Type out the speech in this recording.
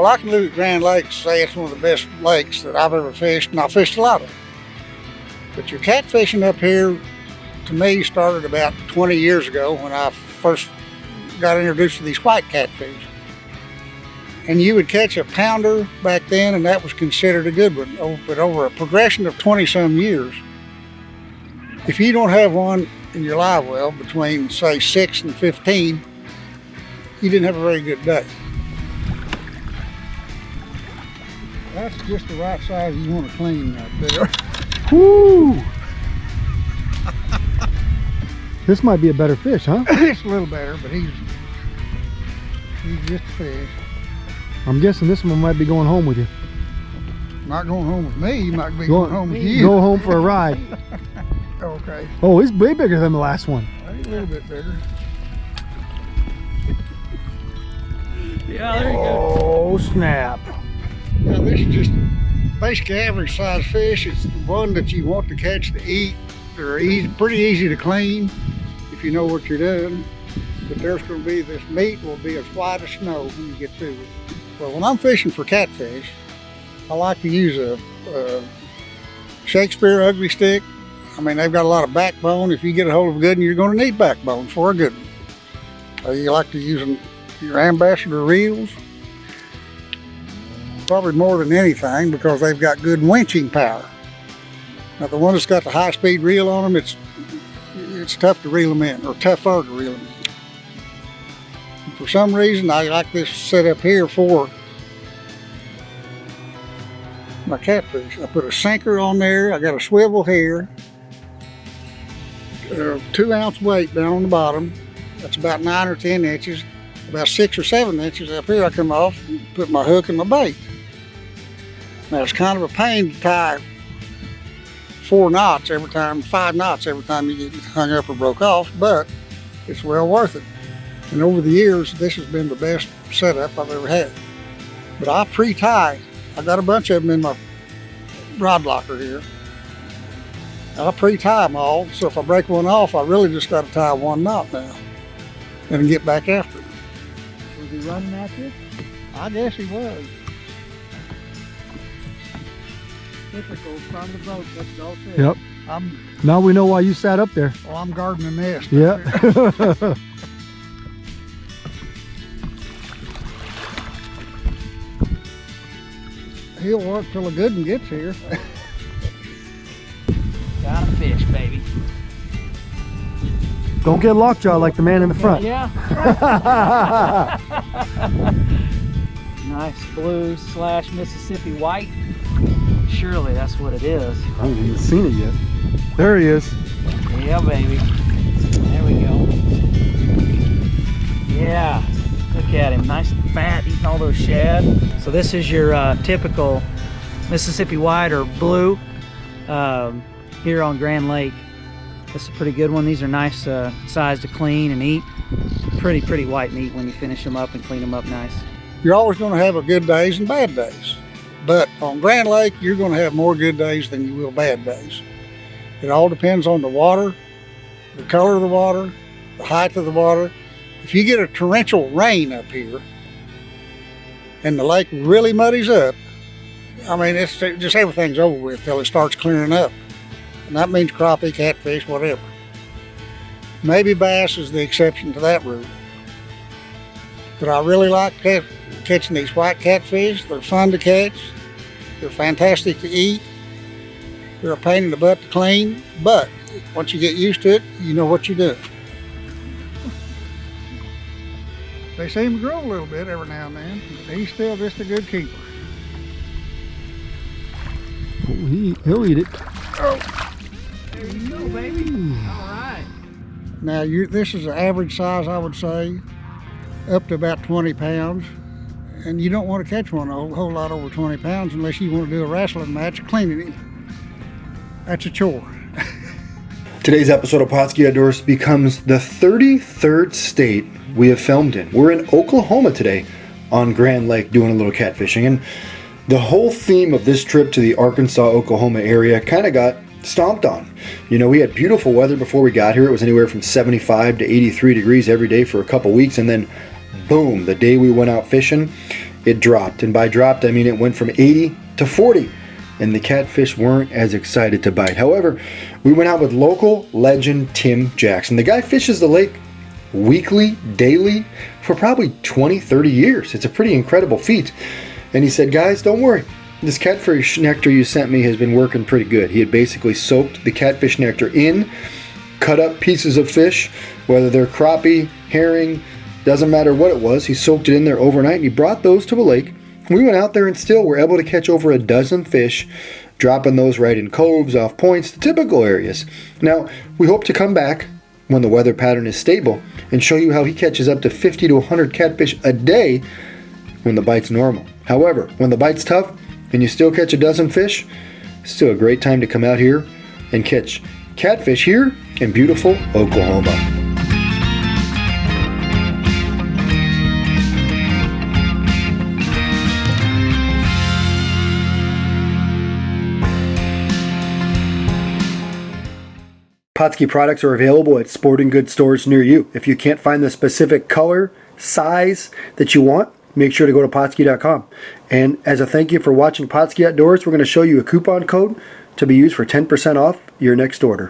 Well, I can look at Grand Lake and say it's one of the best lakes that I've ever fished, and I fished a lot of them. But your catfishing up here, to me, started about 20 years ago when I first got introduced to these white catfish. And you would catch a pounder back then, and that was considered a good one. But over a progression of 20-some years, if you don't have one in your live well between, say, 6 and 15, you didn't have a very good day. That's just the right size you want to clean right there. Woo! This might be a better fish, huh? It's a little better, but he's just a fish. I'm guessing this one might be going home with you. Not going home with me, he might be going home with you. Go home for a ride. Okay. Oh, he's way bigger than the last one. He's a little bit bigger. Yeah, there you go. Oh, snap. Now this is just basically average size fish. It's the one that you want to catch to eat. They're easy, pretty easy to clean if you know what you're doing. But there's going to be, this meat will be as white as snow when you get through it. Well, when I'm fishing for catfish, I like to use a Shakespeare ugly stick. I mean, they've got a lot of backbone. If you get a hold of a good one, you're going to need backbone for a good one. You like to use your ambassador reels, probably more than anything, because they've got good winching power. Now, the one that's got the high-speed reel on them, it's tough to reel them in, or tougher to reel them in. And for some reason, I like this setup here for my catfish. I put a sinker on there. I got a swivel here, 2-ounce weight down on the bottom. That's about 9 or 10 inches. About 6 or 7 inches up here, I come off and put my hook and my bait. Now, it's kind of a pain to tie 5 knots every time you get hung up or broke off, but it's well worth it. And over the years, this has been the best setup I've ever had. But I pre-tie. I got a bunch of them in my rod locker here. I pre-tie them all, so if I break one off, I really just got to tie 1 knot now and get back after it. Was he running at you? I guess he was. Typical from the boat, that's all it is. Yep. Now we know why you sat up there. Well, I'm guarding the nest. Yeah. He'll work till a good one gets here. Got a fish, baby. Don't get lockjaw like the man in the front. Yeah. Nice blue / Mississippi white. Surely that's what it is. I haven't even seen it yet. There he is. Yeah, baby. There we go. Yeah. Look at him. Nice and fat, eating all those shad. So this is your typical Mississippi white or blue here on Grand Lake. This is a pretty good one. These are nice size to clean and eat. Pretty white meat when you finish them up and clean them up nice. You're always going to have a good days and bad days. But on Grand Lake, you're going to have more good days than you will bad days. It all depends on the water, the color of the water, the height of the water. If you get a torrential rain up here and the lake really muddies up, I mean, it's just everything's over with till it starts clearing up. And that means crappie, catfish, whatever. Maybe bass is the exception to that rule. But I really like catching these white catfish. They're fun to catch. They're fantastic to eat. They're a pain in the butt to clean, but once you get used to it, you know what you're doing. They seem to grow a little bit every now and then, but he's still just a good keeper. He'll eat it. Oh. There you go, baby. All right. Now, this is an average size, I would say, up to about 20 pounds. And you don't want to catch one a whole lot over 20 pounds unless you want to do a wrestling match cleaning him. That's a chore. Today's episode of Pautzke Outdoors becomes the 33rd state we have filmed in. We're in Oklahoma today on Grand Lake doing a little catfishing. And the whole theme of this trip to the Arkansas-Oklahoma area kind of got stomped on. You know, we had beautiful weather before we got here. It was anywhere from 75 to 83 degrees every day for a couple weeks. And then boom, the day we went out fishing, it dropped. And by dropped, I mean it went from 80 to 40. And the catfish weren't as excited to bite. However, we went out with local legend Tim Jackson. The guy fishes the lake weekly, daily, for probably 20, 30 years. It's a pretty incredible feat. And he said, guys, don't worry. This catfish nectar you sent me has been working pretty good. He had basically soaked the catfish nectar in, cut up pieces of fish, whether they're crappie, herring, doesn't matter what it was. He soaked it in there overnight and he brought those to the lake. We went out there and still were able to catch over a dozen fish, dropping those right in coves, off points, the typical areas. Now, we hope to come back when the weather pattern is stable and show you how he catches up to 50 to 100 catfish a day when the bite's normal. However, when the bite's tough and you still catch a dozen fish, it's still a great time to come out here and catch catfish here in beautiful Oklahoma. Pautzke products are available at sporting goods stores near you. If you can't find the specific color, size that you want, make sure to go to Pautzke.com. And as a thank you for watching Pautzke Outdoors, we're going to show you a coupon code to be used for 10% off your next order.